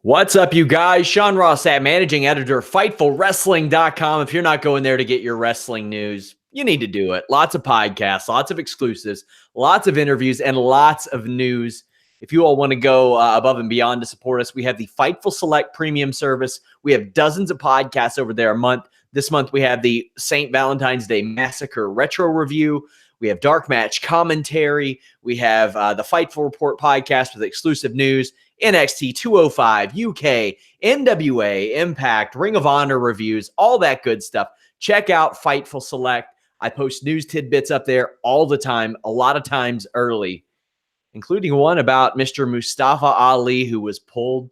What's up, you guys? Sean Ross Sapp, managing editor, FightfulWrestling.com. If you're not going there to get your wrestling news, you need to do it. Lots of podcasts, lots of exclusives, lots of interviews, and lots of news. If you all want to go above and beyond to support us, we have the Fightful Select Premium service. We have dozens of podcasts over there a month. This month, we have the St. Valentine's Day Massacre Retro Review. We have Dark Match Commentary. We have the Fightful Report podcast with exclusive news, NXT 205, UK, NWA, Impact, Ring of Honor reviews, all that good stuff. Check out Fightful Select. I post news tidbits up there all the time, a lot of times early, including one about Mr. Mustafa Ali, who was pulled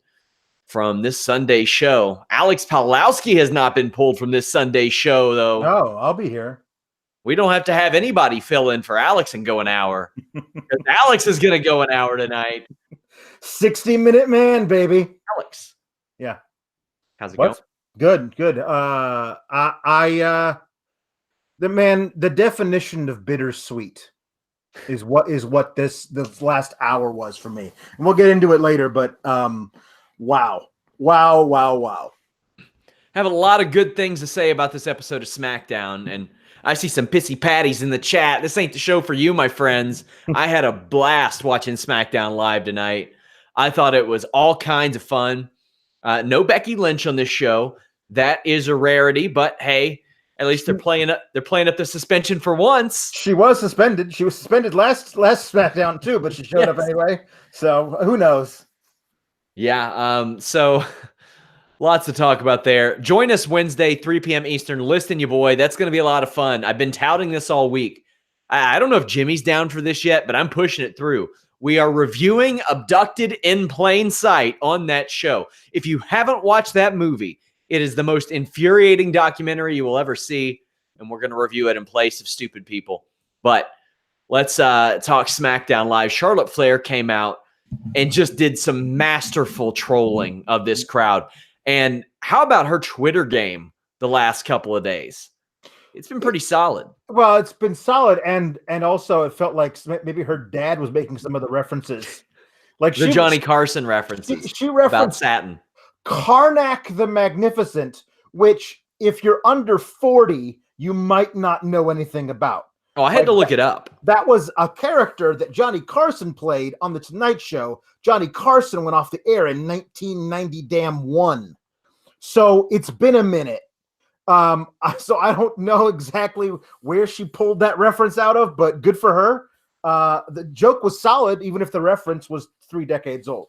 from this Sunday show. Alex Pawlowski has not been pulled from this Sunday show, though. Oh, I'll be here. We don't have to have anybody fill in for Alex and go an hour. Alex is going to go an hour tonight. 60-minute man, baby. Alex. Yeah. How's it going? Good. The definition of bittersweet is what this last hour was for me. And we'll get into it later, but wow. Have a lot of good things to say about this episode of SmackDown, and I see some pissy patties in the chat. This ain't the show for you, my friends. I had a blast watching SmackDown live tonight. I thought it was all kinds of fun. No Becky Lynch on this show. That is a rarity, but hey, at least they're playing up the suspension for once. She was suspended. She was suspended last SmackDown too, but she showed up anyway. So who knows? Yeah. So lots to talk about there. Join us Wednesday, 3 p.m. Eastern. Listen, you boy. That's going to be a lot of fun. I've been touting this all week. I don't know if Jimmy's down for this yet, but I'm pushing it through. We are reviewing Abducted in Plain Sight on that show. If you haven't watched that movie, it is the most infuriating documentary you will ever see, and we're going to review it in place of stupid people. But let's talk SmackDown Live. Charlotte Flair came out and just did some masterful trolling of this crowd. And how about her Twitter game the last couple of days? It's been pretty solid. Well, it's been solid, and also it felt like maybe her dad was making some of the references, like the Johnny Carson references. She referenced about Satin, Karnak the Magnificent, which if you're under 40, you might not know anything about. Oh, I had to look it up. That was a character that Johnny Carson played on the Tonight Show. Johnny Carson went off the air in 1990-1. So it's been a minute. So I don't know exactly where she pulled that reference out of, but good for her. The joke was solid, even if the reference was 3 decades old.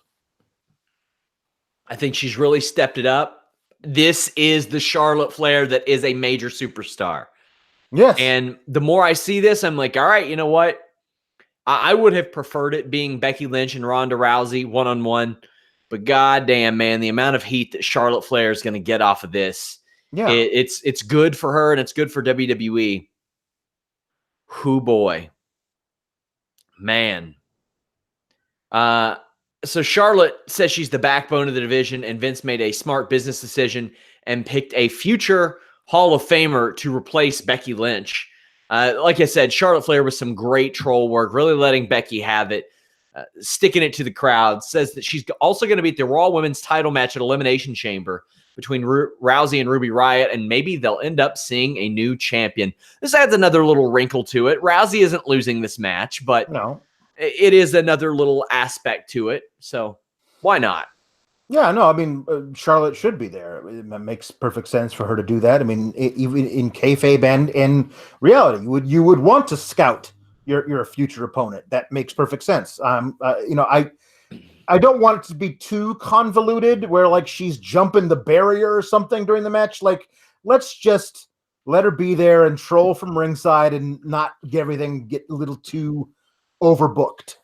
I think she's really stepped it up. This is the Charlotte Flair that is a major superstar. Yes. And the more I see this, I'm like, all right, you know what? I would have preferred it being Becky Lynch and Ronda Rousey one-on-one. But goddamn, man, the amount of heat that Charlotte Flair is going to get off of this. Yeah, it's good for her and it's good for WWE. Whoo boy, man. So Charlotte says she's the backbone of the division, and Vince made a smart business decision and picked a future Hall of Famer to replace Becky Lynch. Like I said, Charlotte Flair with some great troll work, really letting Becky have it, sticking it to the crowd. Says that she's also going to be at the Raw Women's title match at Elimination Chamber between Rousey and Ruby Riott, and maybe they'll end up seeing a new champion. This adds another little wrinkle to it. Rousey isn't losing this match, but no, it is another little aspect to it. So why not? Yeah, no, I mean, Charlotte should be there. It makes perfect sense for her to do that. I mean, even in kayfabe and in reality, you would want to scout your future opponent. That makes perfect sense. I don't want it to be too convoluted where like she's jumping the barrier or something during the match. Like, let's just let her be there and troll from ringside and not get everything get a little too overbooked.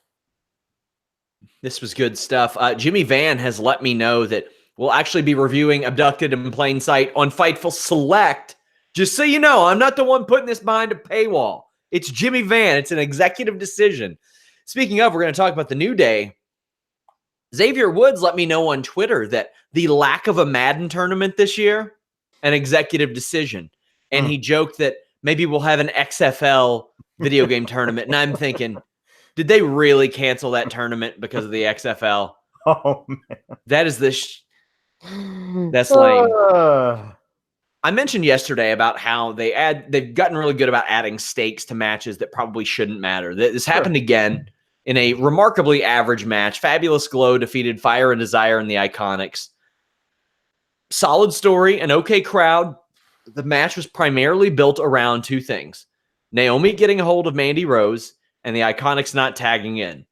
This was good stuff. Jimmy Van has let me know that we'll actually be reviewing Abducted in Plain Sight on Fightful Select. Just so you know, I'm not the one putting this behind a paywall. It's Jimmy Van. It's an executive decision. Speaking of, we're going to talk about the New Day. Xavier Woods let me know on Twitter that the lack of a Madden tournament this year, an executive decision. And he joked that maybe we'll have an XFL video game tournament. And I'm thinking, did they really cancel that tournament because of the XFL? Oh, man. That is That's lame. I mentioned yesterday about how they've gotten really good about adding stakes to matches that probably shouldn't matter. This happened again in a remarkably average match. Fabulous Glow defeated Fire and Desire and the Iconics. Solid story, an okay crowd. The match was primarily built around two things: Naomi getting a hold of Mandy Rose and the Iconics not tagging in.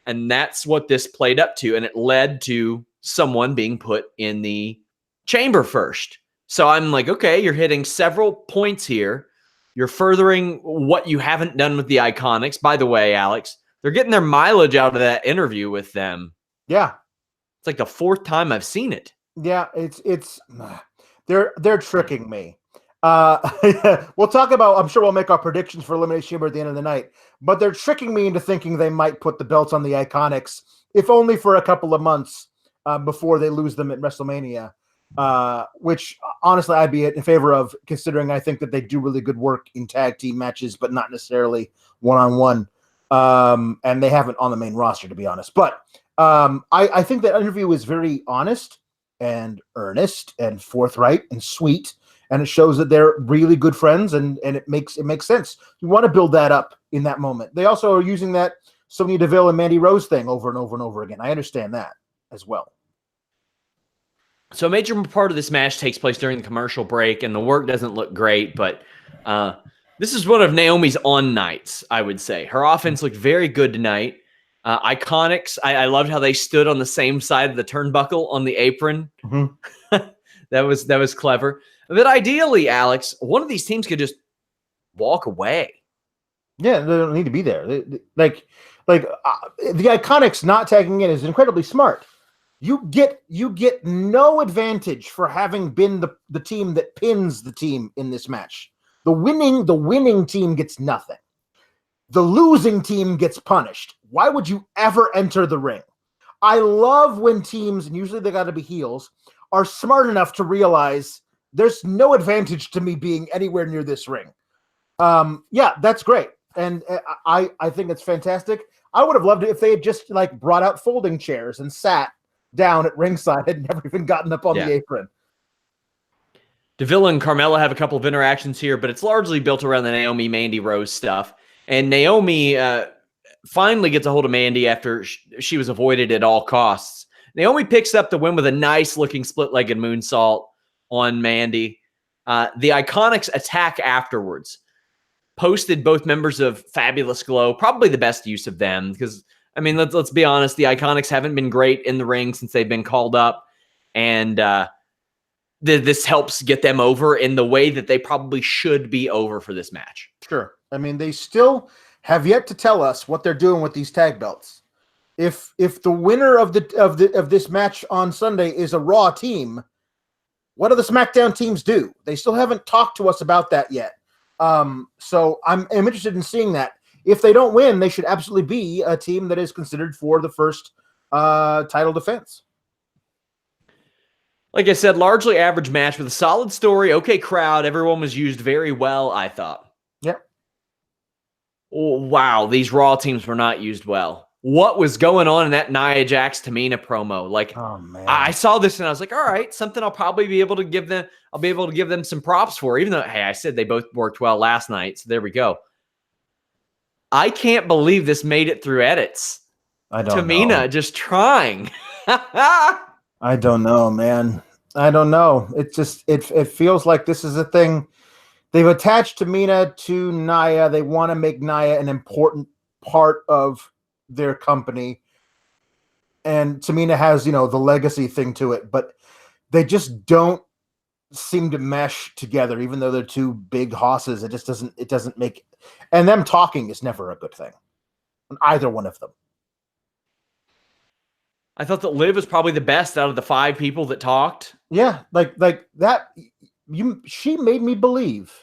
And that's what this played up to. And it led to someone being put in the chamber first. So I'm like, okay, you're hitting several points here. You're furthering what you haven't done with the Iconics. By the way, Alex, they're getting their mileage out of that interview with them. Yeah. It's like the fourth time I've seen it. Yeah, they're tricking me. We'll talk about, I'm sure we'll make our predictions for Elimination Chamber at the end of the night, but they're tricking me into thinking they might put the belts on the Iconics, if only for a couple of months before they lose them at WrestleMania, which honestly I'd be in favor of, considering I think that they do really good work in tag team matches, but not necessarily one-on-one. And they haven't on the main roster, to be honest. But I think that interview was very honest and earnest and forthright and sweet. And it shows that they're really good friends, and it makes sense. You want to build that up in that moment. They also are using that Sonya Deville and Mandy Rose thing over and over and over again. I understand that as well. So a major part of this match takes place during the commercial break, and the work doesn't look great, but this is one of Naomi's on nights, I would say. Her offense looked very good tonight. Iconics, I loved how they stood on the same side of the turnbuckle on the apron. Mm-hmm. That was clever. But ideally, Alex, one of these teams could just walk away. Yeah, they don't need to be there. The Iconics not tagging in is incredibly smart. You get no advantage for having been the team that pins the team in this match. The winning team gets nothing. The losing team gets punished. Why would you ever enter the ring? I love when teams, and usually they got to be heels, are smart enough to realize there's no advantage to me being anywhere near this ring. Yeah, that's great. And I think it's fantastic. I would have loved it if they had just brought out folding chairs and sat down at ringside and never even gotten up on the apron. Deville and Carmella have a couple of interactions here, but it's largely built around the Naomi Mandy Rose stuff. And Naomi finally gets a hold of Mandy after she was avoided at all costs. Naomi picks up the win with a nice looking split-legged moonsault on Mandy. The Iconics attack afterwards. Posted both members of Fabulous Glow, probably the best use of them, because I mean, let's be honest, the Iconics haven't been great in the ring since they've been called up, and this helps get them over in the way that they probably should be over for this match. Sure. I mean, they still have yet to tell us what they're doing with these tag belts. If the winner of this match on Sunday is a Raw team, what do the SmackDown teams do? They still haven't talked to us about that yet. So I'm interested in seeing that. If they don't win, they should absolutely be a team that is considered for the first title defense. Like I said, largely average match with a solid story, okay crowd. Everyone was used very well, I thought. Yep. Oh, wow, these Raw teams were not used well. What was going on in that Nia Jax Tamina promo? Oh man, I saw this and I was like, all right, something I'll probably be able to give them. I'll be able to give them some props for, even though, hey, I said they both worked well last night. So there we go. I can't believe this made it through edits. I don't know. Tamina just trying. I don't know, man. I don't know. It just it feels like this is a thing. They've attached Tamina to Nia. They want to make Nia an important part of their company. And Tamina has, the legacy thing to it, but they just don't seem to mesh together, even though they're two big hosses. It doesn't make, and them talking is never a good thing. Either one of them. I thought that Liv was probably the best out of the 5 people that talked. Yeah, like that. She made me believe.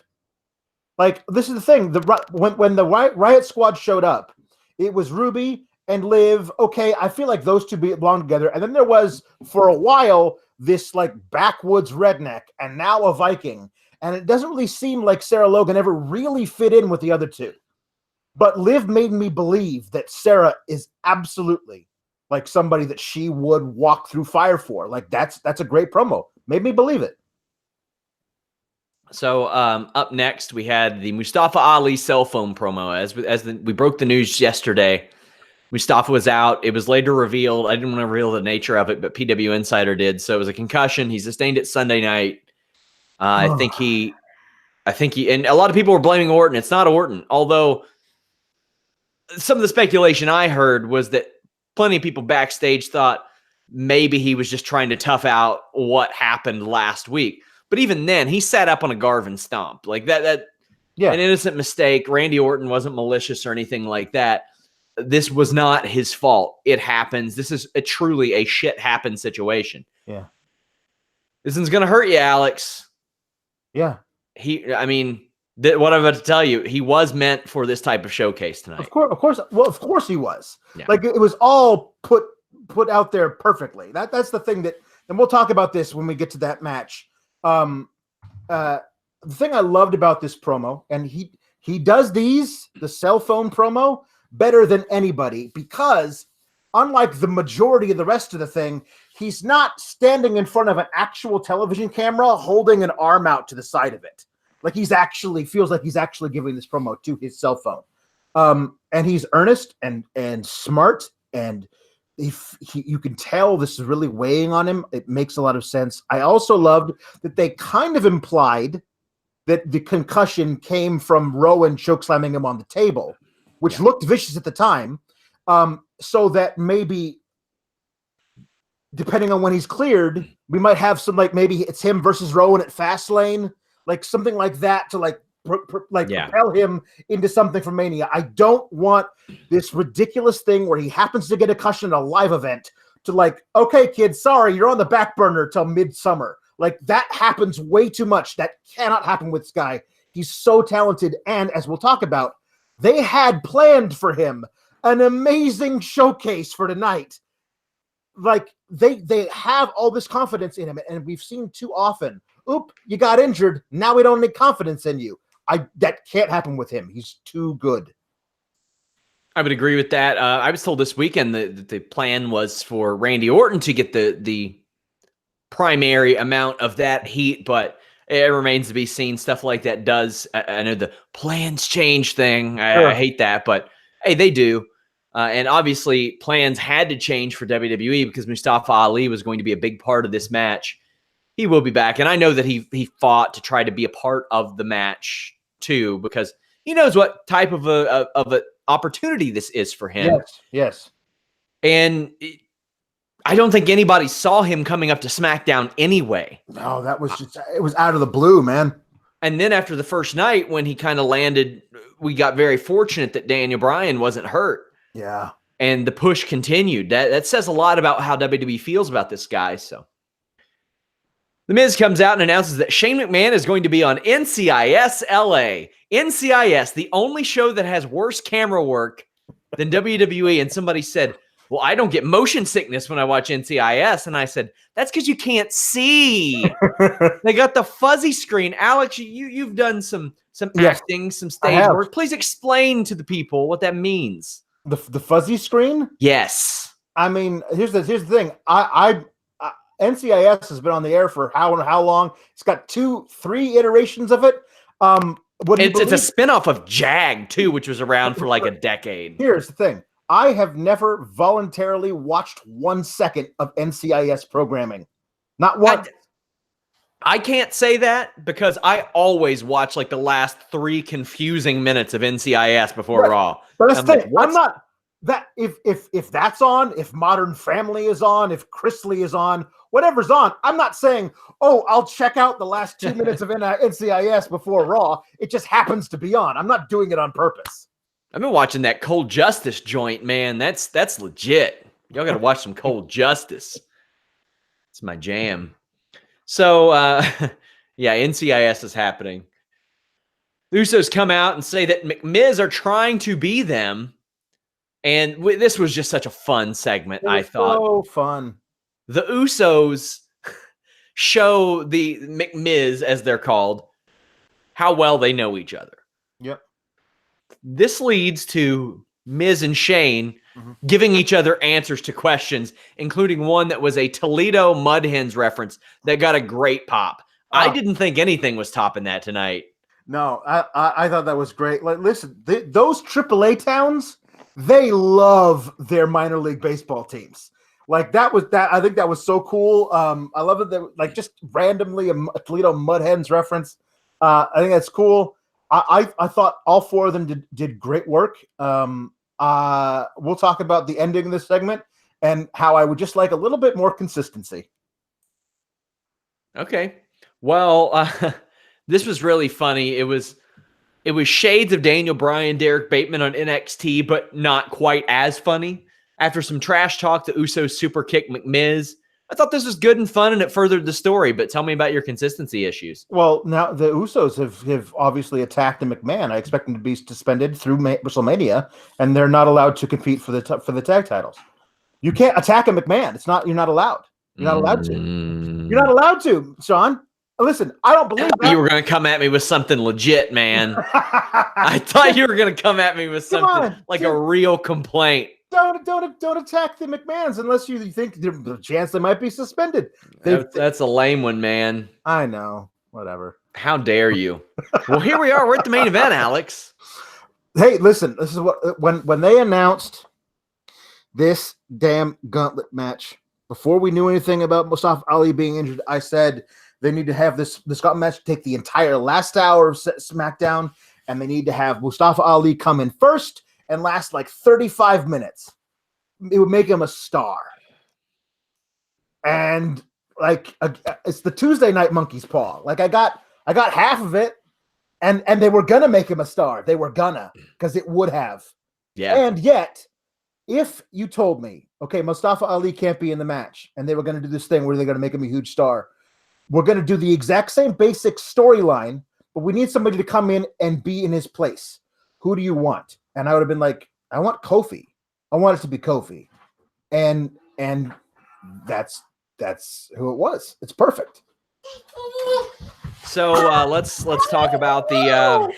This is the thing. When the Riot Squad showed up, it was Ruby and Liv. Okay, I feel like those two belong together. And then there was, for a while, this backwoods redneck, and now a Viking. And it doesn't really seem like Sarah Logan ever really fit in with the other two. But Liv made me believe that Sarah is absolutely like somebody that she would walk through fire for. Like that's a great promo. Made me believe it. So up next, we had the Mustafa Ali cell phone promo. We broke the news yesterday, Mustafa was out. It was later revealed. I didn't want to reveal the nature of it, but PW Insider did. So it was a concussion. He sustained it Sunday night. I think he, and a lot of people were blaming Orton. It's not Orton, although some of the speculation I heard was that plenty of people backstage thought maybe he was just trying to tough out what happened last week. But even then, he sat up on a Garvin stomp. Like that Yeah. An innocent mistake. Randy Orton wasn't malicious or anything like that. This was not his fault. It happens. This is truly a shit happen situation. Yeah. This one's going to hurt you, Alex. Yeah. What I'm about to tell you, he was meant for this type of showcase tonight. Of course. Well, of course he was. Yeah. Like it was all put out there perfectly. That's the thing and we'll talk about this when we get to that match. The thing I loved about this promo, and he does the cell phone promo better than anybody, because unlike the majority of the rest of the thing, he's not standing in front of an actual television camera holding an arm out to the side of it. Like feels like he's actually giving this promo to his cell phone. And he's earnest and smart, and you can tell this is really weighing on him. It makes a lot of sense. I also loved that they kind of implied that the concussion came from Rowan chokeslamming him on the table, which looked vicious at the time. So that maybe, depending on when he's cleared, we might have some, like, maybe it's him versus Rowan at Fastlane, like something like that to propel him into something for Mania. I don't want this ridiculous thing where he happens to get a concussion at a live event to like, okay, kid, sorry, you're on the back burner till midsummer. Like that happens way too much. That cannot happen with Sky. He's so talented. And as we'll talk about, they had planned for him an amazing showcase for tonight. Like they have all this confidence in him, and we've seen too often, oop, you got injured. Now we don't need confidence in you. That can't happen with him. He's too good. I would agree with that. I was told this weekend that the plan was for Randy Orton to get the primary amount of that heat, but it remains to be seen. Stuff like that does. I know the plans change thing. I hate that, but hey, they do. And obviously, plans had to change for WWE because Mustafa Ali was going to be a big part of this match. He will be back, and I know that he fought to try to be a part of the match too, because he knows what type of a opportunity this is for him. Yes. And I don't think anybody saw him coming up to SmackDown anyway. No, it was out of the blue, man. And then after the first night, when he kind of landed, we got very fortunate that Daniel Bryan wasn't hurt. Yeah. And the push continued. That says a lot about how WWE feels about this guy. So The Miz comes out and announces that Shane McMahon is going to be on NCIS LA. NCIS, the only show that has worse camera work than WWE. And somebody said, well, I don't get motion sickness when I watch NCIS. And I said, that's because you can't see. They got the fuzzy screen. Alex, you've done some acting, some stage work. Please explain to the people what that means. The fuzzy screen? Yes. I mean, here's the thing. NCIS has been on the air for how long? It's got 2-3 iterations of it. It's a spinoff of Jag too, which was around for like a decade. Here's the thing. I have never voluntarily watched 1 second of NCIS programming. Not one. I can't say that because I always watch like the last 3 confusing minutes of NCIS before Raw. But that's the thing. I'm not that if that's on, if Modern Family is on, if Chrisley is on, whatever's on, I'm not saying, oh, I'll check out the last 2 minutes of NCIS before Raw. It just happens to be on. I'm not doing it on purpose. I've been watching that Cold Justice joint, man. That's legit. Y'all got to watch some Cold Justice. It's my jam. So, NCIS is happening. The Usos come out and say that McMiz are trying to be them. And this was just such a fun segment, I thought. So fun. The Usos show the McMiz, as they're called, how well they know each other. Yep. This leads to Miz and Shane giving each other answers to questions, including one that was a Toledo Mud Hens reference that got a great pop. I didn't think anything was topping that tonight. No, I thought that was great. Like, listen, those AAA towns, they love their minor league baseball teams. Like that was that. I think that was so cool. I love it that like just randomly a Toledo Mud Hens reference. I think that's cool. I thought all four of them did great work. We'll talk about the ending of this segment and how I would just like a little bit more consistency. Okay. Well, this was really funny. It was shades of Daniel Bryan, Derek Bateman on NXT, but not quite as funny. After some trash talk, the Usos super kick McMiz. I thought this was good and fun, and it furthered the story. But tell me about your consistency issues. Well, now the Usos have obviously attacked the McMahon. I expect them to be suspended through WrestleMania, and they're not allowed to compete for the tag titles. You can't attack a McMahon. You're not allowed. You're not allowed to. You're not allowed to, Sean. Listen, I don't believe that. You were going to come at me with something legit, man. I thought you were going to come at me with something like a real complaint. Don't attack the McMahons unless you think there's a chance they might be suspended. That's a lame one, man. I know. Whatever. How dare you? Well, here we are. We're at the main event, Alex. Hey, listen. This is what when they announced this damn gauntlet match before we knew anything about Mustafa Ali being injured. I said they need to have this gauntlet match take the entire last hour of SmackDown, and they need to have Mustafa Ali come in first and last like 35 minutes. It would make him a star. And like it's the Tuesday Night Monkey's Paw. Like I got half of it, and they were gonna make him a star. They were gonna, because it would have. Yeah. And yet, if you told me, okay, Mustafa Ali can't be in the match, and they were gonna do this thing where they're gonna make him a huge star, we're gonna do the exact same basic storyline, but we need somebody to come in and be in his place. Who do you want? And I would have been like, I want Kofi. I want it to be Kofi. And that's who it was. It's perfect. So let's talk about the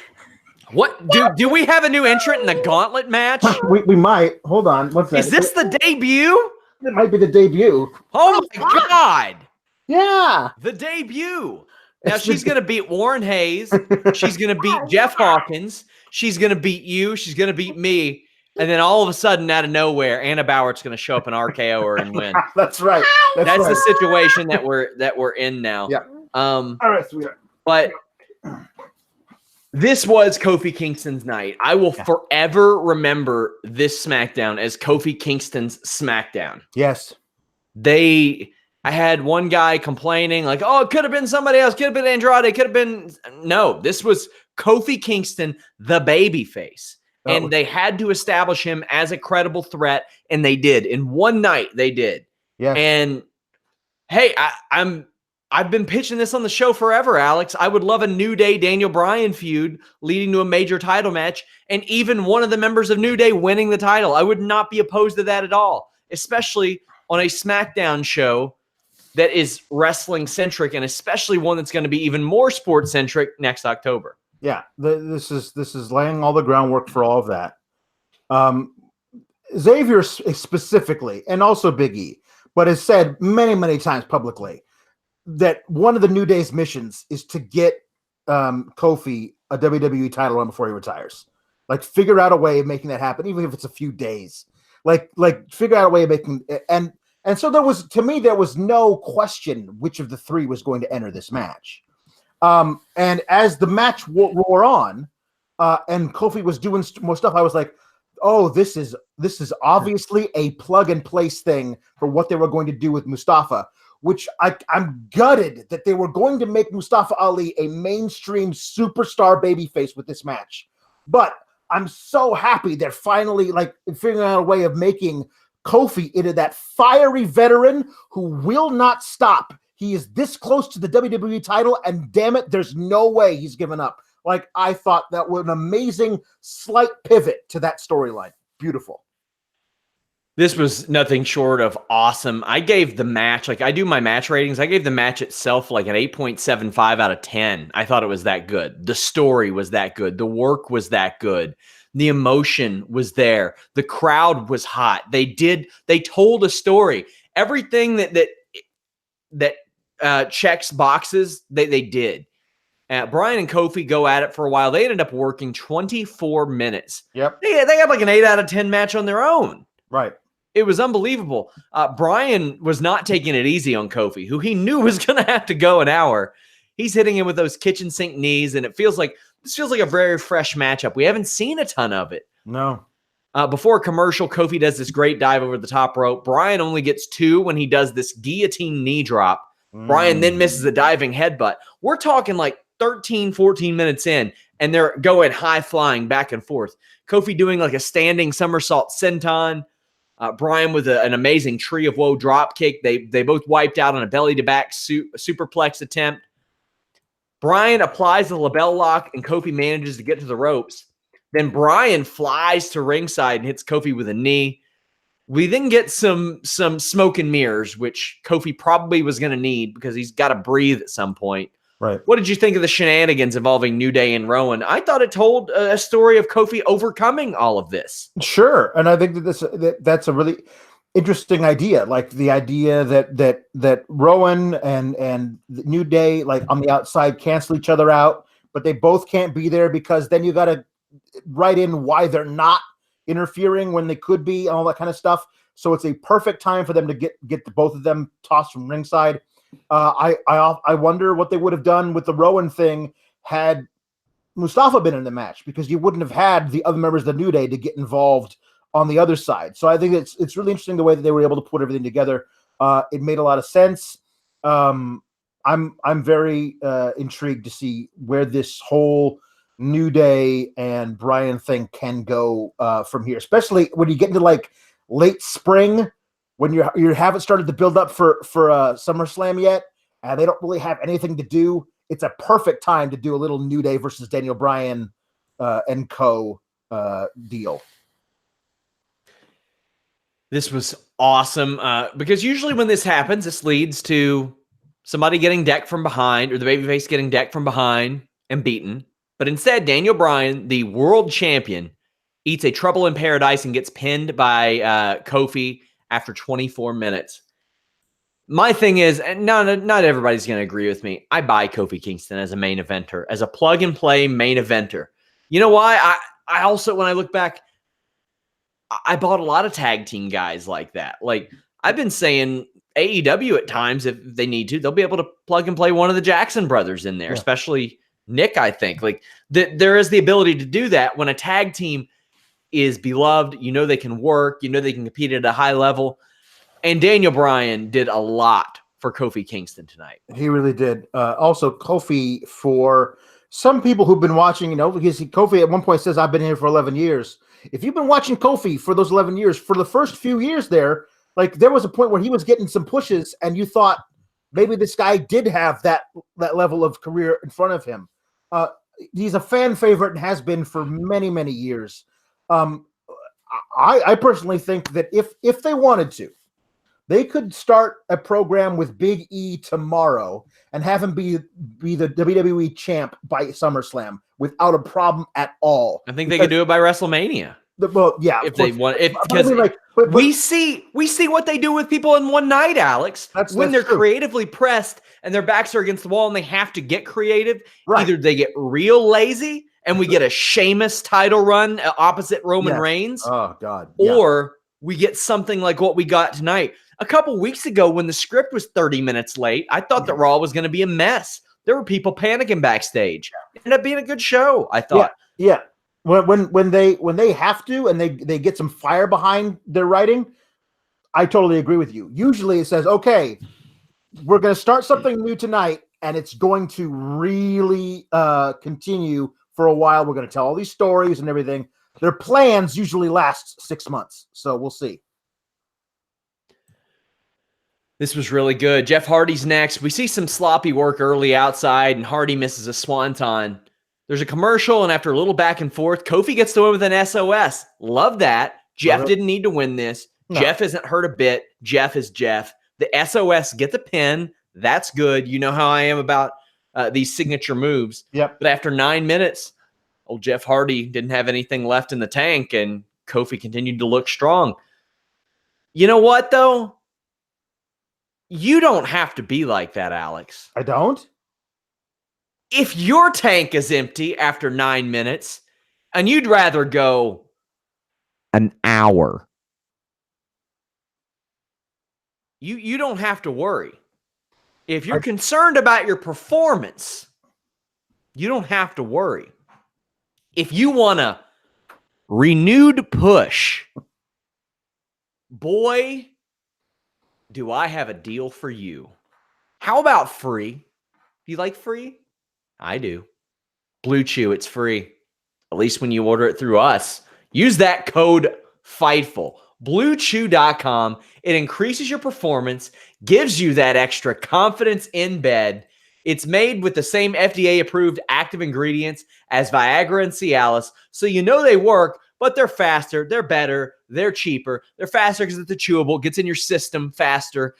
what do we have a new entrant in the gauntlet match? We might. Hold on. What's that? Is this the debut? It might be the debut. Oh my God. Yeah. The debut. Now she's going to beat Warren Hayes. She's going to beat Jeff Hawkins. She's going to beat you. She's going to beat me. And then all of a sudden, out of nowhere, Anna Bowert's going to show up and RKO her and win. That's right. That's the situation that we're in now. Yeah. All right, sweetheart. But this was Kofi Kingston's night. I will forever remember this SmackDown as Kofi Kingston's SmackDown. Yes. I had one guy complaining like, oh, it could have been somebody else. Could have been Andrade. Could have been. No, this was Kofi Kingston, the babyface. And they had to establish him as a credible threat. And they did. In one night, they did. Yeah. And hey, I've been pitching this on the show forever, Alex. I would love a New Day Daniel Bryan feud leading to a major title match. And even one of the members of New Day winning the title. I would not be opposed to that at all, especially on a SmackDown show that is wrestling centric, and especially one that's going to be even more sports centric next October. Yeah, this is laying all the groundwork for all of that. Xavier specifically, and also Big E, but has said many, many times publicly that one of the New Day's missions is to get Kofi a WWE title run before he retires. Like, figure out a way of making that happen, even if it's a few days. Like figure out a way of making and so there was no question which of the three was going to enter this match. And as the match wore on, and Kofi was doing more stuff, I was like, oh, this is obviously a plug and place thing for what they were going to do with Mustafa, which I'm gutted that they were going to make Mustafa Ali a mainstream superstar babyface with this match. But I'm so happy they're finally like figuring out a way of making Kofi into that fiery veteran who will not stop. He is this close to the WWE title, and damn it, there's no way he's given up. Like, I thought that was an amazing slight pivot to that storyline. Beautiful. This was nothing short of awesome. I gave the match, like I do my match ratings, I gave the match itself like an 8.75 out of 10. I thought it was that good. The story was that good. The work was that good. The emotion was there. The crowd was hot. They told a story. Everything that checks boxes, they did. Brian and Kofi go at it for a while. They ended up working 24 minutes. Yep. They had like an 8 out of 10 match on their own. Right. It was unbelievable. Brian was not taking it easy on Kofi, who he knew was going to have to go an hour. He's hitting him with those kitchen sink knees, and this feels like a very fresh matchup. We haven't seen a ton of it. No. Before a commercial, Kofi does this great dive over the top rope. Brian only gets 2 when he does this guillotine knee drop. Brian then misses a diving headbutt. We're talking like 13, 14 minutes in, and they're going high flying back and forth. Kofi doing like a standing somersault senton. Brian with an amazing tree of woe drop kick. They both wiped out on a belly to back superplex attempt. Brian applies the label lock, and Kofi manages to get to the ropes. Then Brian flies to ringside and hits Kofi with a knee. We then get some smoke and mirrors, which Kofi probably was going to need because he's got to breathe at some point. Right. What did you think of the shenanigans involving New Day and Rowan? I thought it told a story of Kofi overcoming all of this. Sure, and I think that's a really interesting idea. Like the idea that Rowan and New Day, like on the outside, cancel each other out, but they both can't be there because then you got to write in why they're not interfering when they could be, and all that kind of stuff. So it's a perfect time for them to get the both of them tossed from ringside. I wonder what they would have done with the Rowan thing had Mustafa been in the match, because you wouldn't have had the other members of the New Day to get involved on the other side. So I think it's really interesting the way that they were able to put everything together. It made a lot of sense. I'm very intrigued to see where this whole New Day and Brian thing can go from here, especially when you get into like late spring, when you haven't started to build up for SummerSlam yet, and they don't really have anything to do. It's a perfect time to do a little New Day versus Daniel Bryan and co deal. This was awesome because usually when this happens, this leads to somebody getting decked from behind or the babyface getting decked from behind and beaten. But instead, Daniel Bryan, the world champion, eats a Trouble in Paradise and gets pinned by Kofi after 24 minutes. My thing is, and not everybody's going to agree with me, I buy Kofi Kingston as a main eventer, as a plug-and-play main eventer. You know why? I also, when I look back, I bought a lot of tag team guys like that. Like, I've been saying AEW at times, if they need to, they'll be able to plug and play one of the Jackson brothers in there, especially Nick, I think. Like, there is the ability to do that when a tag team is beloved. You know they can work. You know they can compete at a high level. And Daniel Bryan did a lot for Kofi Kingston tonight. He really did. Also, Kofi, for some people who've been watching, because Kofi at one point says, I've been here for 11 years. If you've been watching Kofi for those 11 years, for the first few years there, like there was a point where he was getting some pushes and you thought maybe this guy did have that level of career in front of him. He's a fan favorite and has been for many, many years. I personally think that if they wanted to, they could start a program with Big E tomorrow and have him be the WWE champ by SummerSlam without a problem at all. I think they could do it by WrestleMania. Well, yeah, if they want, because we see what they do with people in one night, Alex. That's they're true. Creatively pressed and their backs are against the wall and they have to get creative. Right. Either they get real lazy and we get a Sheamus title run opposite Roman Reigns. Oh God! Or we get something like what we got tonight. A couple weeks ago, when the script was 30 minutes late, I thought that Raw was going to be a mess. There were people panicking backstage. It ended up being a good show, I thought. Yeah. When they have to and they get some fire behind their writing, I totally agree with you. Usually it says, okay, we're going to start something new tonight, and it's going to really continue for a while. We're going to tell all these stories and everything. Their plans usually last 6 months, so we'll see. This was really good. Jeff Hardy's next. We see some sloppy work early outside, and Hardy misses a swanton. There's a commercial, and after a little back and forth, Kofi gets the win with an SOS. Love that. Jeff didn't need to win this. No. Jeff isn't hurt a bit. Jeff is Jeff. The SOS get the pin. That's good. You know how I am about these signature moves. Yep. But after 9 minutes, Old Jeff Hardy didn't have anything left in the tank, and Kofi continued to look strong. You know what, though? You don't have to be like that, Alex. I don't? If your tank is empty after 9 minutes and you'd rather go an hour, you don't have to worry. If you're concerned about your performance, you don't have to worry. If you want a renewed push, boy, do I have a deal for you. How about free? Do you like free? I do. Blue Chew, it's free. At least when you order it through us. Use that code FIGHTFUL. BlueChew.com. It increases your performance, gives you that extra confidence in bed. It's made with the same FDA-approved active ingredients as Viagra and Cialis, so you know they work, but they're faster, they're better, they're cheaper. They're faster because it's a chewable, gets in your system faster.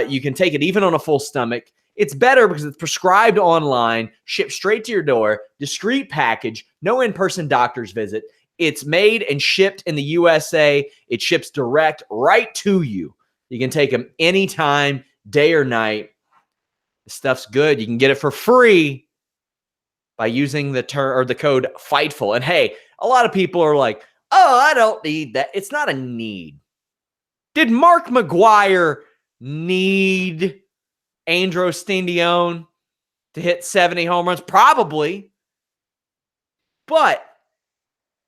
You can take it even on a full stomach. It's better because it's prescribed online, shipped straight to your door, discreet package, no in-person doctor's visit. It's made and shipped in the USA. It ships direct right to you. You can take them anytime, day or night. The stuff's good. You can get it for free by using the code FIGHTFUL. And hey, a lot of people are like, oh, I don't need that. It's not a need. Did Mark McGwire need Andros Stendione to hit 70 home runs? Probably. But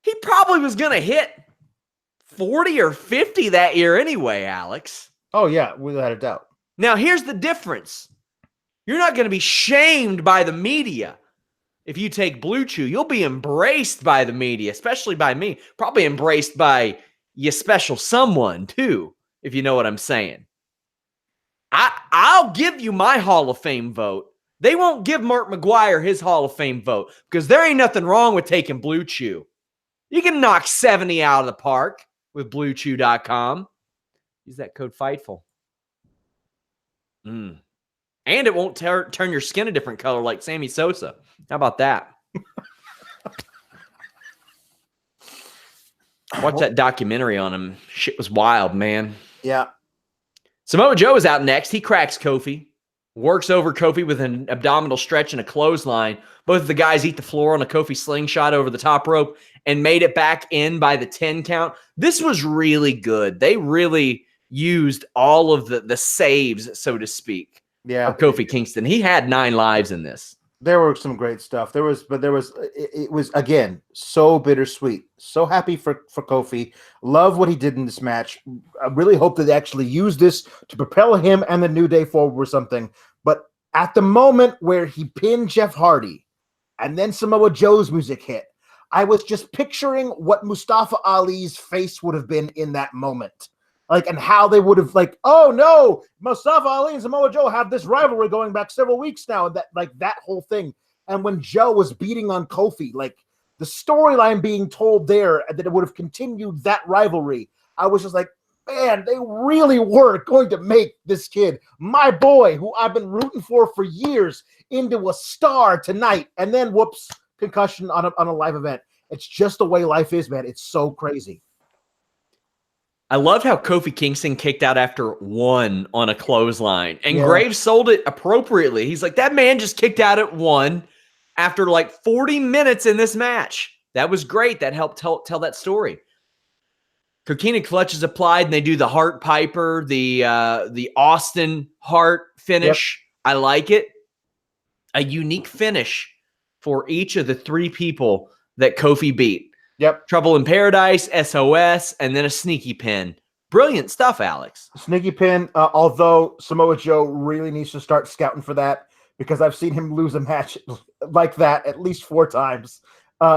he probably was going to hit 40 or 50 that year anyway, Alex. Oh, yeah, without a doubt. Now, here's the difference. You're not going to be shamed by the media if you take Blue Chew. You'll be embraced by the media, especially by me. Probably embraced by your special someone, too, if you know what I'm saying. I'll give you my Hall of Fame vote. They won't give Mark McGwire his Hall of Fame vote because there ain't nothing wrong with taking Blue Chew. You can knock 70 out of the park with BlueChew.com. Use that code FIGHTFUL. And it won't turn your skin a different color like Sammy Sosa. How about that? Watch that documentary on him. Shit was wild, man. Yeah. Samoa Joe is out next. He cracks Kofi. Works over Kofi with an abdominal stretch and a clothesline. Both of the guys eat the floor on a Kofi slingshot over the top rope and made it back in by the 10 count. This was really good. They really used all of the saves, so to speak, of Kofi Kingston. He had 9 lives in this. There were some great stuff. It was again so bittersweet. So happy for Kofi. Love what he did in this match. I really hope that they actually use this to propel him and the New Day forward or something. But at the moment where he pinned Jeff Hardy and then Samoa Joe's music hit, I was just picturing what Mustafa Ali's face would have been in that moment. And how they would have oh no, Mustafa Ali and Samoa Joe have this rivalry going back several weeks now, and that whole thing. And when Joe was beating on Kofi, the storyline being told there that it would have continued that rivalry, I was just like, man, they really were going to make this kid, my boy, who I've been rooting for years, into a star tonight. And then whoops, concussion on a live event. It's just the way life is, man. It's so crazy. I loved how Kofi Kingston kicked out after 1 on a clothesline. And Graves sold it appropriately. He's like, that man just kicked out at 1 after 40 minutes in this match. That was great. That helped tell that story. Coquina clutch is applied, and they do the Hart Piper, the Austin Hart finish. Yep. I like it. A unique finish for each of the 3 people that Kofi beat. Yep. Trouble in Paradise, SOS, and then a sneaky pin. Brilliant stuff, Alex. Sneaky pin, although Samoa Joe really needs to start scouting for that because I've seen him lose a match like that at least 4 times.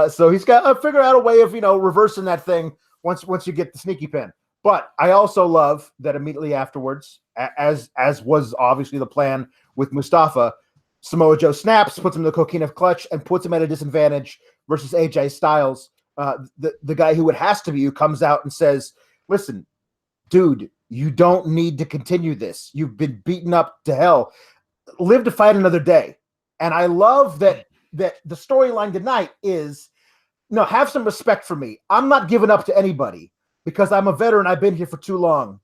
So he's got to figure out a way of, reversing that thing once you get the sneaky pin. But I also love that immediately afterwards, as was obviously the plan with Mustafa, Samoa Joe snaps, puts him in the coquina clutch, and puts him at a disadvantage versus AJ Styles. The guy who it has to be, who comes out and says, listen, dude, you don't need to continue this. You've been beaten up to hell. Live to fight another day. And I love that the storyline tonight is no, have some respect for me. I'm not giving up to anybody because I'm a veteran. I've been here for too long.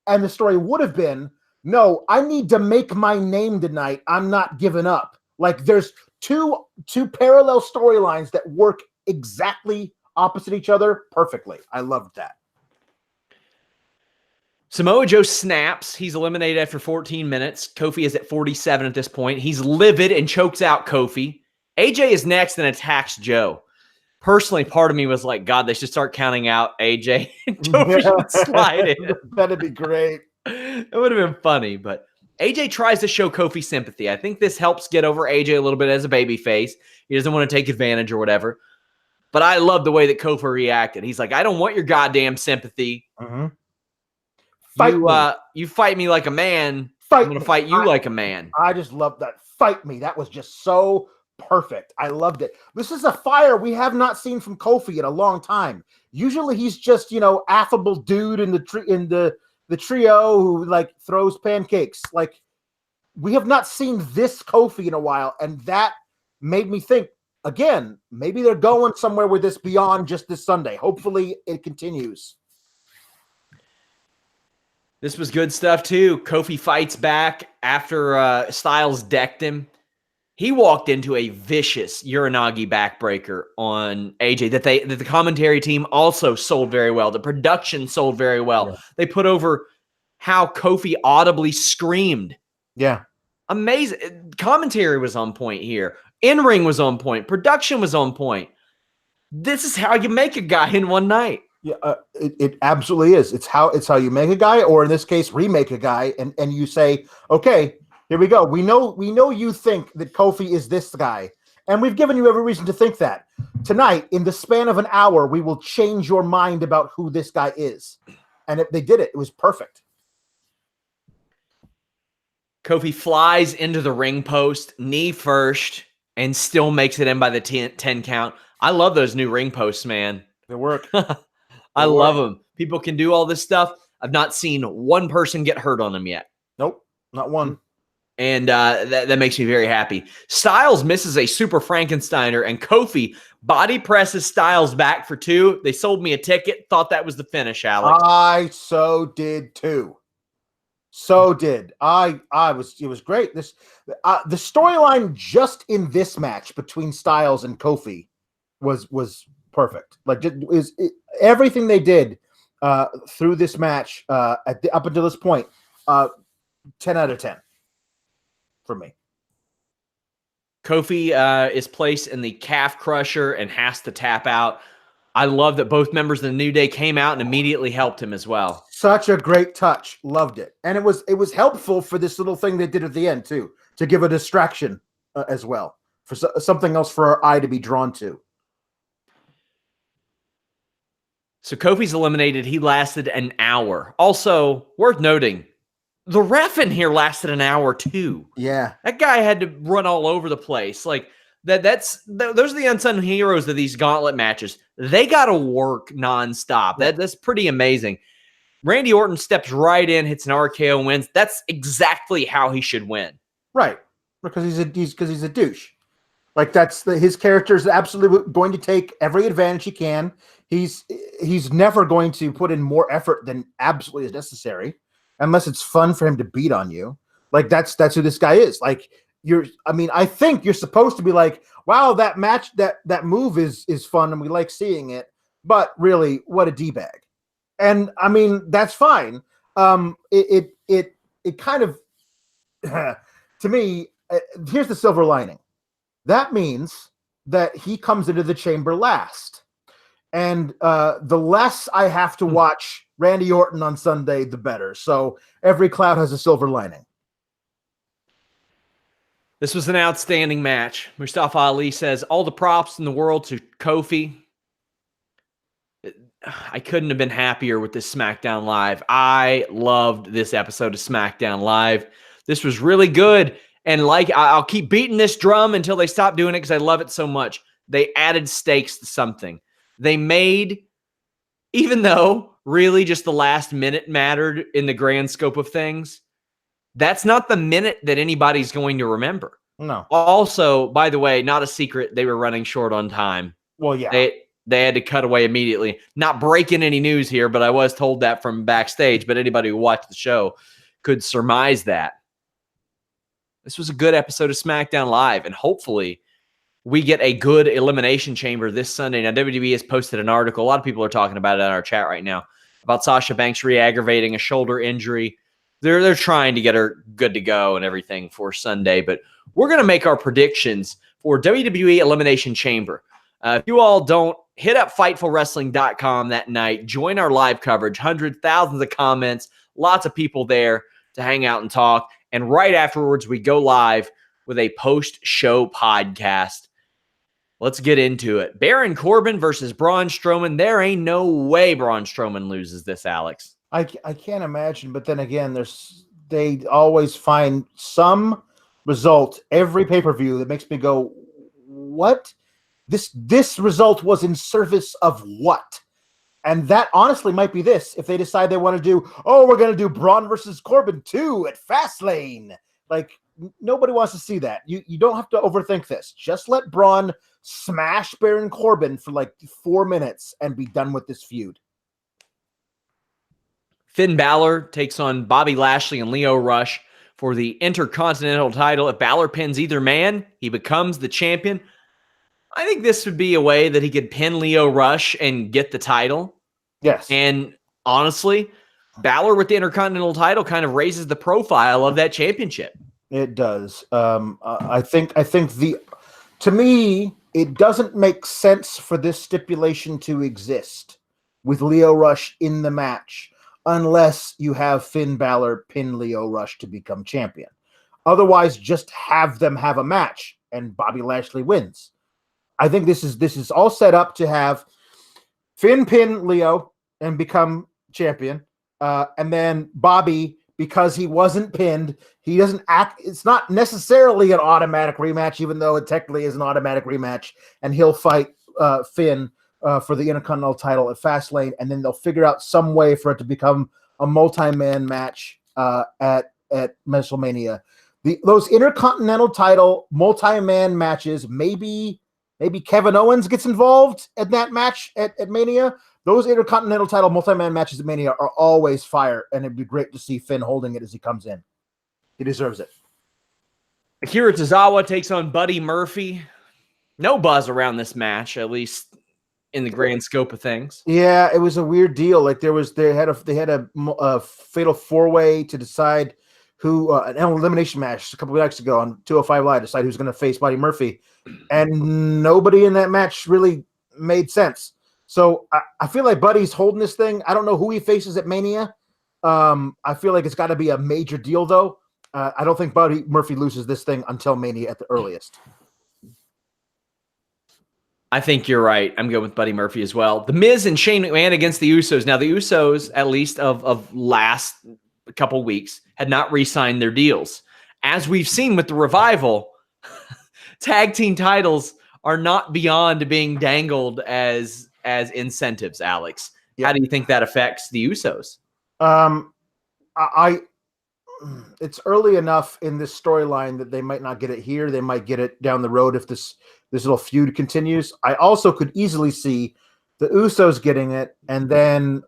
And the story would have been, no, I need to make my name tonight. I'm not giving up. Like there's two parallel storylines that work exactly opposite each other perfectly. I loved that. Samoa Joe snaps. He's eliminated after 14 minutes. Kofi is at 47 at this point. He's livid and chokes out Kofi. AJ is next and attacks Joe. Personally, part of me was like, God, they should start counting out AJ and Kofi should slide in. That'd be great. It would have been funny, but AJ tries to show Kofi sympathy. I think this helps get over AJ a little bit as a babyface. He doesn't want to take advantage or whatever. But I love the way that Kofi reacted. He's like, I don't want your goddamn sympathy. Mm-hmm. You fight me like a man. I'm going to fight you like a man. I just love that. Fight me. That was just so perfect. I loved it. This is a fire we have not seen from Kofi in a long time. Usually he's just, affable dude in the trio who like throws pancakes. Like we have not seen this Kofi in a while. And that made me think, again, maybe they're going somewhere with this beyond just this Sunday. Hopefully it continues. This was good stuff too. Kofi fights back after Styles decked him. He walked into a vicious Uranagi backbreaker on AJ that the commentary team also sold very well. The production sold very well. Yeah. They put over how Kofi audibly screamed. Yeah. Amazing. Commentary was on point here. In-ring was on point. Production was on point. This is how you make a guy in one night. Yeah, it absolutely is. It's how you make a guy, or in this case, remake a guy, and you say, okay, here we go. We know you think that Kofi is this guy, and we've given you every reason to think that. Tonight, in the span of an hour, we will change your mind about who this guy is. And they did it. It was perfect. Kofi flies into the ring post, knee first, and still makes it in by the 10 count. I love those new ring posts, man. They work. I love them. People can do all this stuff. I've not seen one person get hurt on them yet. Nope, not one. And that makes me very happy. Styles misses a super Frankensteiner, and Kofi body presses Styles back for 2. They sold me a ticket. Thought that was the finish, Alex. I so did too. So did I. It was great. The storyline just in this match between Styles and Kofi was perfect. Like everything they did through this match up until this point, 10 out of 10 for me. Kofi is placed in the calf crusher and has to tap out. I love that both members of the New Day came out and immediately helped him as well. Such a great touch. Loved it. And it was helpful for this little thing they did at the end too, to give a distraction as well, for something else for our eye to be drawn to. So Kofi's eliminated. He lasted an hour. Also, worth noting, the ref in here lasted an hour too. Yeah. That guy had to run all over the place. Like those are the unsung heroes of these gauntlet matches. They got to work nonstop. That's pretty amazing. Randy Orton steps right in, hits an RKO, and wins. That's exactly how he should win. Right. Because he's a douche. Like his character is absolutely going to take every advantage he can. He's never going to put in more effort than absolutely is necessary, unless it's fun for him to beat on you. Like that's who this guy is. Like I think you're supposed to be like, wow, that match, that move is fun and we like seeing it, but really, what a D-bag. And I mean, that's fine. It kind of to me, here's the silver lining. That means that he comes into the chamber last. And the less I have to watch Randy Orton on Sunday, the better. So every cloud has a silver lining. This was an outstanding match. Mustafa Ali says, all the props in the world to Kofi. I couldn't have been happier with this SmackDown Live. I loved this episode of SmackDown Live. This was really good. And I'll keep beating this drum until they stop doing it because I love it so much. They added stakes to something. They made, even though really just the last minute mattered in the grand scope of things, that's not the minute that anybody's going to remember. No. Also, by the way, not a secret, they were running short on time. Well, yeah. They had to cut away immediately. Not breaking any news here, but I was told that from backstage. But anybody who watched the show could surmise that. This was a good episode of SmackDown Live, and hopefully we get a good Elimination Chamber this Sunday. Now, WWE has posted an article. A lot of people are talking about it in our chat right now about Sasha Banks re-aggravating a shoulder injury. They're trying to get her good to go and everything for Sunday, but we're going to make our predictions for WWE Elimination Chamber. If you all don't, hit up FightfulWrestling.com that night. Join our live coverage. Hundreds, thousands of comments. Lots of people there to hang out and talk. And right afterwards, we go live with a post-show podcast. Let's get into it. Baron Corbin versus Braun Strowman. There ain't no way Braun Strowman loses this, Alex. I can't imagine, but then again, they always find some result every pay-per-view that makes me go, what? This result was in service of what? And that honestly might be this. If they decide they want to do, we're going to do Braun versus Corbin 2 at Fastlane. Like, nobody wants to see that. You don't have to overthink this. Just let Braun smash Baron Corbin for like 4 minutes and be done with this feud. Finn Balor takes on Bobby Lashley and Lio Rush for the Intercontinental title. If Balor pins either man, he becomes the champion. I think this would be a way that he could pin Lio Rush and get the title. Yes. And honestly, Balor with the Intercontinental title kind of raises the profile of that championship. It does. I think to me, it doesn't make sense for this stipulation to exist with Lio Rush in the match unless you have Finn Balor pin Lio Rush to become champion. Otherwise, just have them have a match and Bobby Lashley wins. I think this is all set up to have Finn pin Lio and become champion, and then Bobby, because he wasn't pinned, he doesn't act. It's not necessarily an automatic rematch, even though it technically is an automatic rematch, and he'll fight Finn for the Intercontinental title at Fastlane, and then they'll figure out some way for it to become a multi-man match at WrestleMania. Those Intercontinental title multi-man matches, maybe Kevin Owens gets involved at that match at Mania. Those Intercontinental title multi-man matches at Mania are always fire, and it'd be great to see Finn holding it as he comes in. He deserves it. Akira Tozawa takes on Buddy Murphy. No buzz around this match, at least in the grand scope of things. Yeah, it was a weird deal. Like they had a fatal four-way to decide who an elimination match a couple of weeks ago on 205 Live, decide who's going to face Buddy Murphy, and nobody in that match really made sense. So I feel like Buddy's holding this thing. I don't know who he faces at Mania. I feel like it's got to be a major deal, though. I don't think Buddy Murphy loses this thing until Mania at the earliest. I think you're right. I'm going with Buddy Murphy as well. The Miz and Shane McMahon against the Usos. Now, the Usos, at least of last couple weeks, had not re-signed their deals. As we've seen with the Revival, tag team titles are not beyond being dangled as incentives, Alex. Yeah. How do you think that affects the Usos? It's early enough in this storyline that they might not get it here. They might get it down the road if this little feud continues. I also could easily see the Usos getting it, and then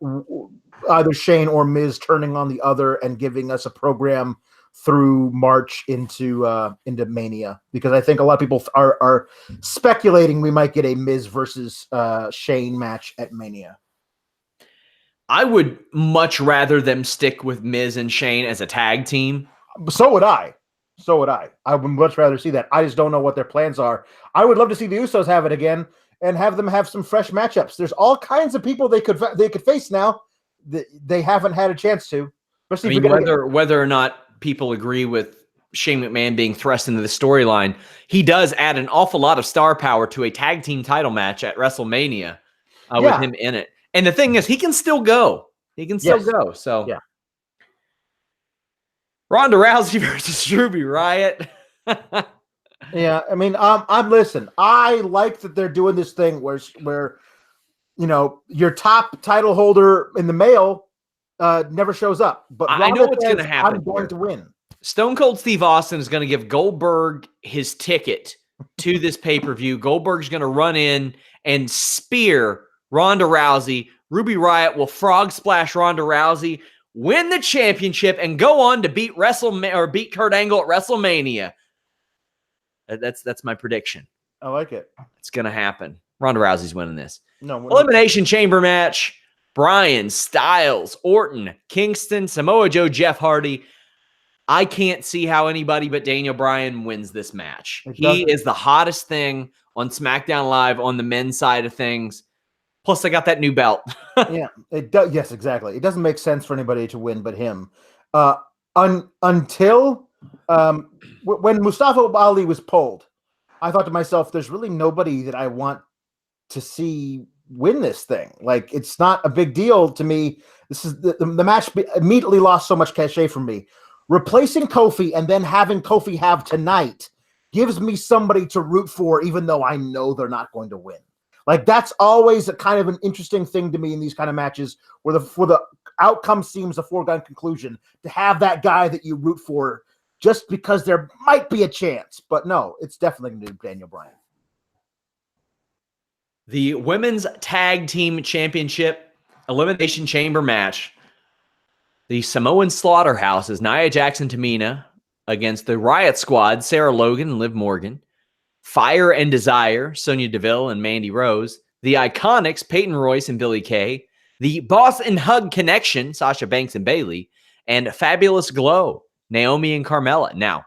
either Shane or Miz turning on the other and giving us a program through March into Mania, because I think a lot of people are speculating we might get a Miz versus Shane match at Mania. I would much rather them stick with Miz and Shane as a tag team. So would I. I would much rather see that. I just don't know what their plans are. I would love to see the Usos have it again and have them have some fresh matchups. There's all kinds of people they could face now that they haven't had a chance to. Especially whether or not people agree with Shane McMahon being thrust into the storyline, he does add an awful lot of star power to a tag team title match at WrestleMania with him in it. And the thing is, he can still go. go. So, yeah. Ronda Rousey versus Ruby Riott. Yeah, I mean, listen. I like that they're doing this thing where your top title holder in the male never shows up. But I know what's going to happen. I'm going to win. Stone Cold Steve Austin is going to give Goldberg his ticket to this pay-per-view. Goldberg's going to run in and spear Ronda Rousey. Ruby Riott will frog splash Ronda Rousey, win the championship, and go on to beat Kurt Angle at WrestleMania. That's my prediction. I like it. It's going to happen. Ronda Rousey's winning this. No, Elimination Chamber match. Bryan, Styles, Orton, Kingston, Samoa Joe, Jeff Hardy. I can't see how anybody but Daniel Bryan wins this match. He is the hottest thing on SmackDown Live on the men's side of things. Plus, I got that new belt. Yeah, it does. Yes, exactly. It doesn't make sense for anybody to win but him. Until when Mustafa Ali was pulled, I thought to myself, there's really nobody that I want to see win this thing. Like, it's not a big deal to me. This is the match immediately lost so much cachet from me. Replacing Kofi and then having Kofi have tonight gives me somebody to root for, even though I know they're not going to win. Like, that's always a kind of an interesting thing to me in these kind of matches where the outcome seems a foregone conclusion, to have that guy that you root for just because there might be a chance. But no, it's definitely going to be Daniel Bryan. The Women's Tag Team Championship Elimination Chamber match. The Samoan Slaughterhouse is Nia Jackson Tamina against the Riot Squad, Sarah Logan and Liv Morgan. Fire and Desire, Sonya Deville and Mandy Rose. The Iconics, Peyton Royce and Billie Kay. The Boss and Hug Connection, Sasha Banks and Bayley. And Fabulous Glow, Naomi and Carmella. Now,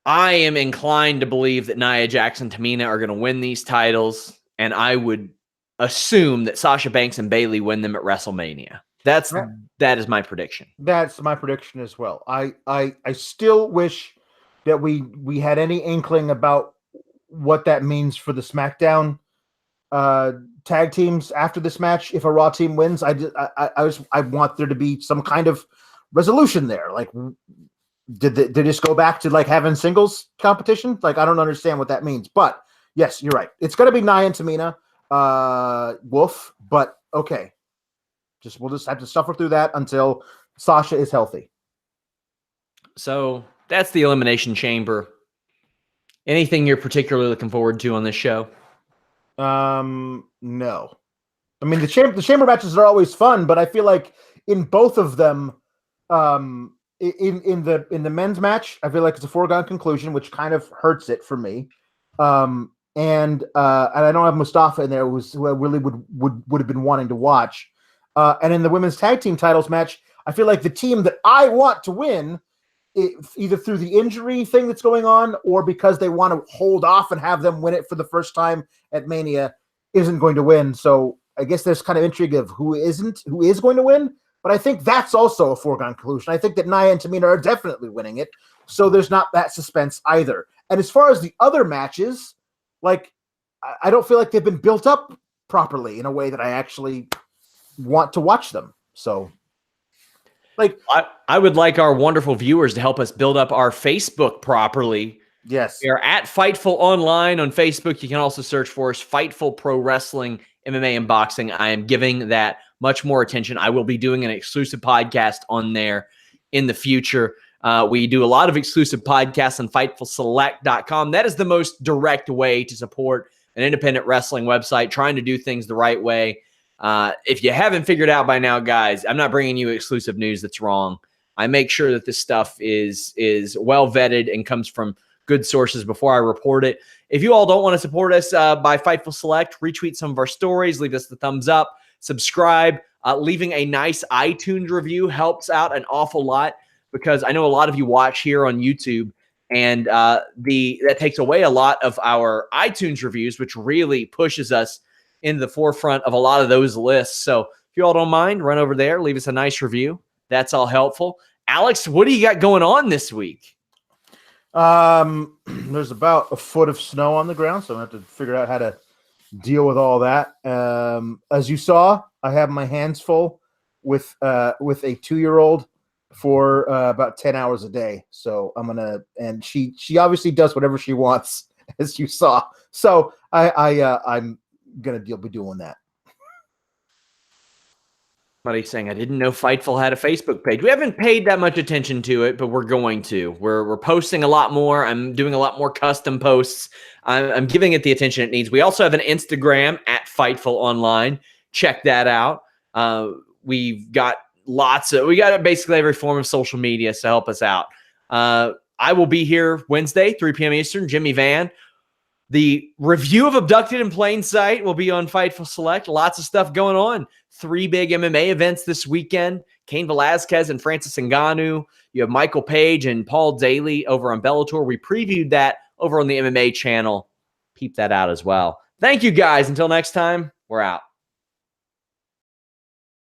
I am inclined to believe that Nia Jackson Tamina are going to win these titles, and I would assume that Sasha Banks and Bayley win them at WrestleMania. That is my prediction. That's my prediction as well. I still wish that we had any inkling about what that means for the SmackDown tag teams after this match. If a Raw team wins, I want there to be some kind of resolution there. Like, did they just go back to like having singles competition? Like, I don't understand what that means. But yes, you're right. It's going to be Nia and Tamina, Wolf. But okay. We'll just have to suffer through that until Sasha is healthy. So that's the Elimination Chamber. Anything you're particularly looking forward to on this show? No. I mean, the chamber matches are always fun, but I feel like in both of them, in the men's match, I feel like it's a foregone conclusion, which kind of hurts it for me. And I don't have Mustafa in there, who I really would have been wanting to watch. And in the women's tag team titles match, I feel like the team that I want to win, either through the injury thing that's going on or because they want to hold off and have them win it for the first time at Mania, isn't going to win. So I guess there's kind of intrigue of who is going to win. But I think that's also a foregone conclusion. I think that Nia and Tamina are definitely winning it. So there's not that suspense either. And as far as the other matches, like, I don't feel like they've been built up properly in a way that I actually want to watch them. So, like, I would like our wonderful viewers to help us build up our Facebook properly. Yes. We are at Fightful Online on Facebook. You can also search for us, Fightful Pro Wrestling, MMA and Boxing. I am giving that much more attention. I will be doing an exclusive podcast on there in the future. We do a lot of exclusive podcasts on FightfulSelect.com. That is the most direct way to support an independent wrestling website, trying to do things the right way. If you haven't figured out by now, guys, I'm not bringing you exclusive news that's wrong. I make sure that this stuff is well vetted and comes from good sources before I report it. If you all don't want to support us by Fightful Select, retweet some of our stories, leave us the thumbs up, subscribe. Leaving a nice iTunes review helps out an awful lot, because I know a lot of you watch here on YouTube, and that takes away a lot of our iTunes reviews, which really pushes us into the forefront of a lot of those lists. So if you all don't mind, run over there, leave us a nice review. That's all helpful. Alex, what do you got going on this week? There's about a foot of snow on the ground, so I have to figure out how to deal with all that. As you saw, I have my hands full with a 2-year-old for about 10 hours a day. So and she obviously does whatever she wants, as you saw. So I'm gonna be doing that. Somebody's saying, I didn't know Fightful had a Facebook page. We haven't paid that much attention to it, but we're going to. We're posting a lot more. I'm doing a lot more custom posts. I'm giving it the attention it needs. We also have an Instagram at Fightful Online. Check that out. We've got we got basically every form of social media to help us out. I will be here Wednesday, 3 p.m. Eastern. Jimmy Van. The review of Abducted in Plain Sight will be on Fightful Select. Lots of stuff going on. 3 big MMA events this weekend. Cain Velasquez and Francis Ngannou. You have Michael Page and Paul Daly over on Bellator. We previewed that over on the MMA channel. Peep that out as well. Thank you, guys. Until next time, we're out.